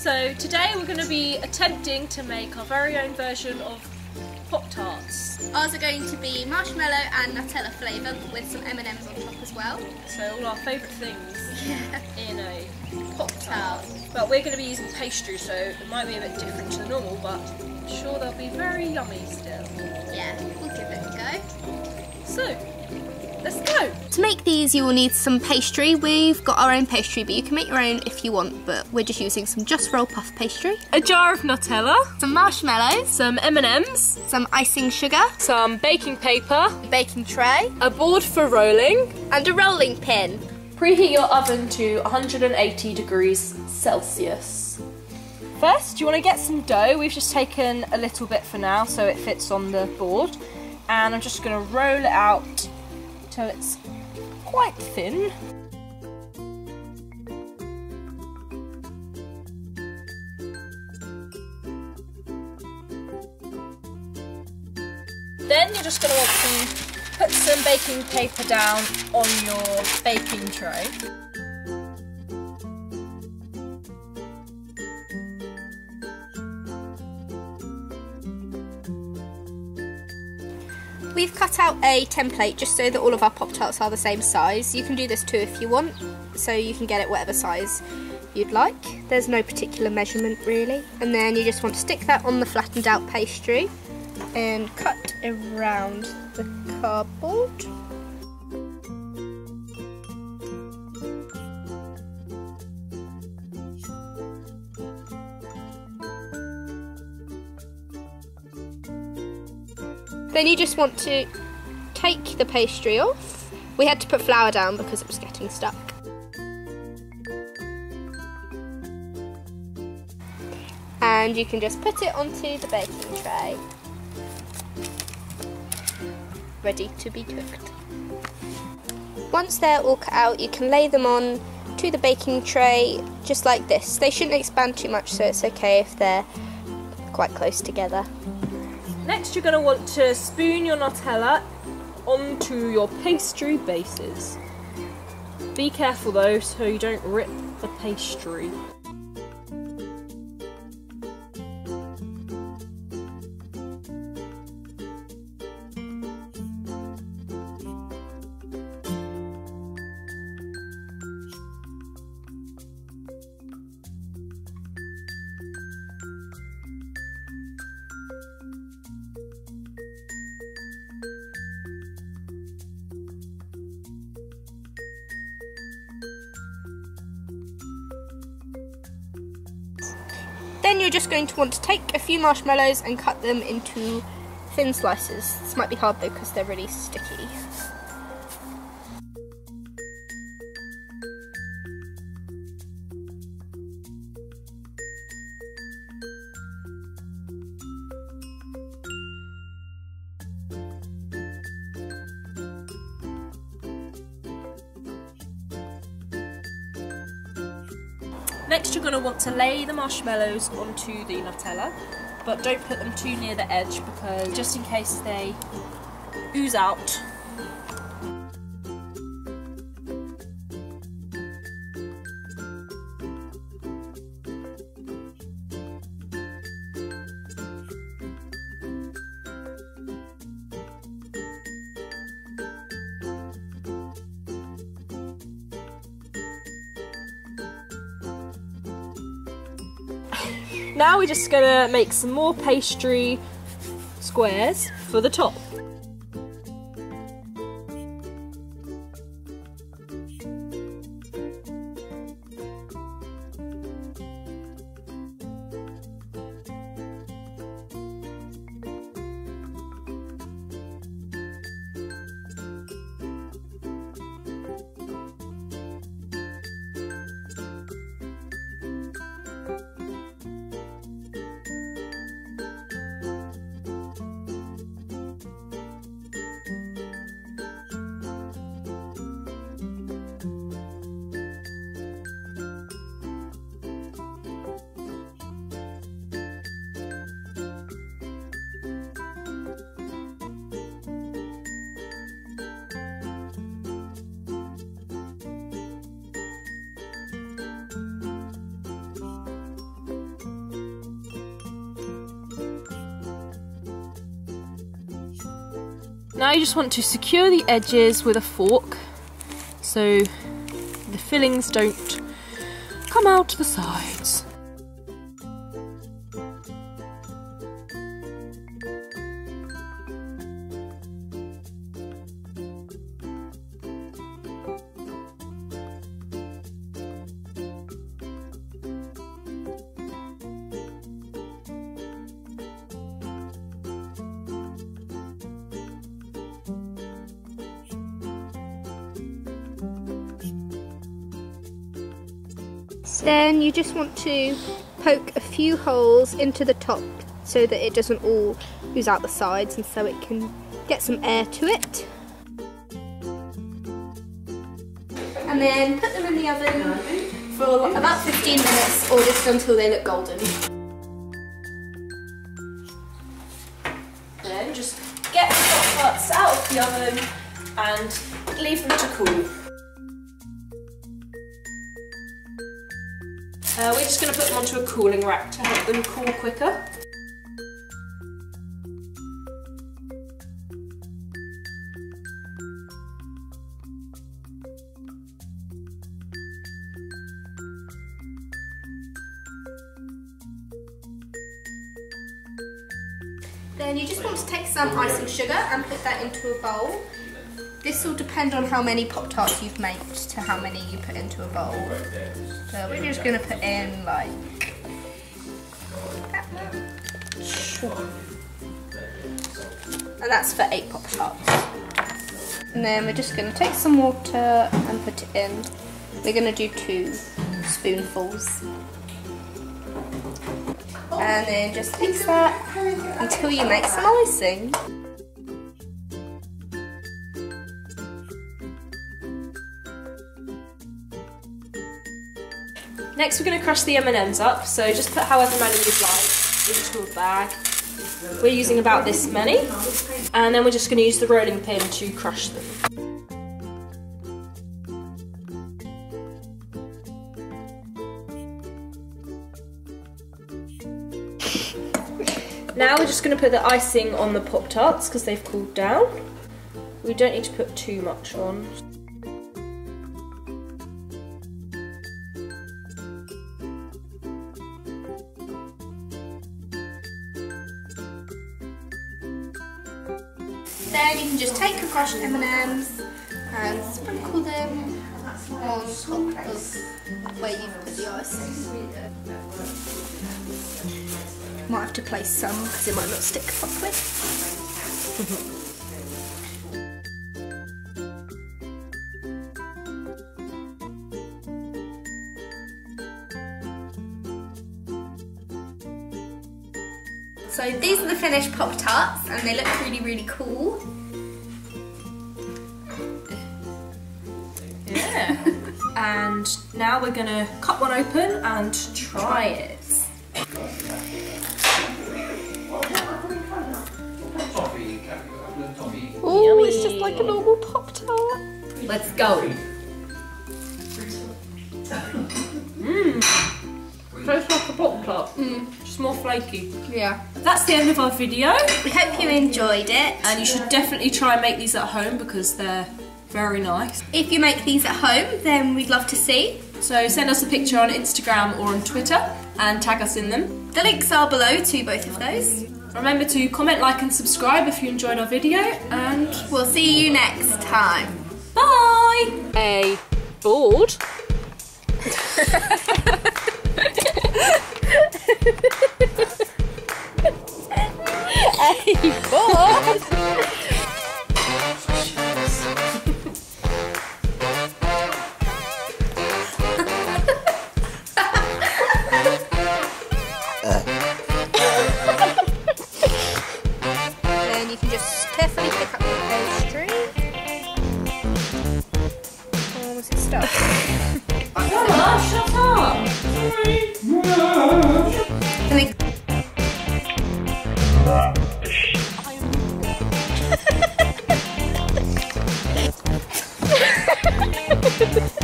So today we're going to be attempting to make our very own version of Pop-Tarts. Ours are going to be marshmallow and Nutella flavour with some M&Ms on top as well. So all our favourite things in a Pop-Tart. But we're going to be using pastry, so it might be a bit different to the normal, but I'm sure they'll be very yummy still. Yeah, we'll give it a go. So, let's go! To make these you will need some pastry. We've got our own pastry, but you can make your own if you want, but we're just using some Just Roll Puff pastry. A jar of Nutella. Some marshmallows. Some M&Ms. Some icing sugar. Some baking paper. A baking tray. A board for rolling. And a rolling pin. Preheat your oven to 180 degrees Celsius. First, you want to get some dough. We've just taken a little bit for now so it fits on the board. And I'm just going to roll it out till it's quite thin. Then you're just going to want to put some baking paper down on your baking tray. We've cut out a template just so that all of our Pop-Tarts are the same size. You can do this too if you want, so you can get it whatever size you'd like. There's no particular measurement really. And then you just want to stick that on the flattened out pastry and cut around the cardboard. Then you just want to take the pastry off. We had to put flour down because it was getting stuck. And you can just put it onto the baking tray. Ready to be cooked. Once they're all cut out, you can lay them on to the baking tray just like this. They shouldn't expand too much, so it's okay if they're quite close together. Next, you're going to want to spoon your Nutella onto your pastry bases. Be careful though, so you don't rip the pastry. Then you're just going to want to take a few marshmallows and cut them into thin slices. This might be hard though because they're really sticky. Next, you're going to want to lay the marshmallows onto the Nutella, but don't put them too near the edge because just in case they ooze out. Now we're just going to make some more pastry squares for the top. Now you just want to secure the edges with a fork so the fillings don't come out the sides. Then you just want to poke a few holes into the top so that it doesn't all ooze out the sides, and so it can get some air to it. And then put them in the oven for about 15 minutes or just until they look golden. Then just get the Pop-Tarts out of the oven and leave them to cool. We're just going to put them onto a cooling rack to help them cool quicker. Then you just want to take some icing sugar and put that into a bowl. This will depend on how many Pop-Tarts you've made to how many you put into a bowl. So we're just going to put in like that much. And that's for 8 Pop-Tarts. And then we're just going to take some water and put it in. We're going to do 2 spoonfuls. And then just mix that until you make some icing. Next we're going to crush the M&Ms up, so just put however many you'd like into a bag. We're using about this many, and then we're just going to use the rolling pin to crush them. Now we're just going to put the icing on the Pop-Tarts because they've cooled down. We don't need to put too much on. Then you can just take your crushed M&Ms and sprinkle them on top of where you've put the icing. Might have to place some because it might not stick properly. So these are the finished Pop-Tarts and they look really, really cool. Yeah. And now we're going to cut one open and try it. Oh, it's just like a normal Pop-Tart. Let's go. Tastes like a Pop-Tart. Just more flaky. Yeah. That's the end of our video. We hope you enjoyed it. And you should definitely try and make these at home because they're very nice. If you make these at home, then we'd love to see. So send us a picture on Instagram or on Twitter and tag us in them. The links are below to both of those. Remember to comment, like and subscribe if you enjoyed our video, and we'll see you next time. Bye! A board. A board? Then you can just carefully pick up the pastry. Oh, was it stuck? Alanah, shut up! Sorry.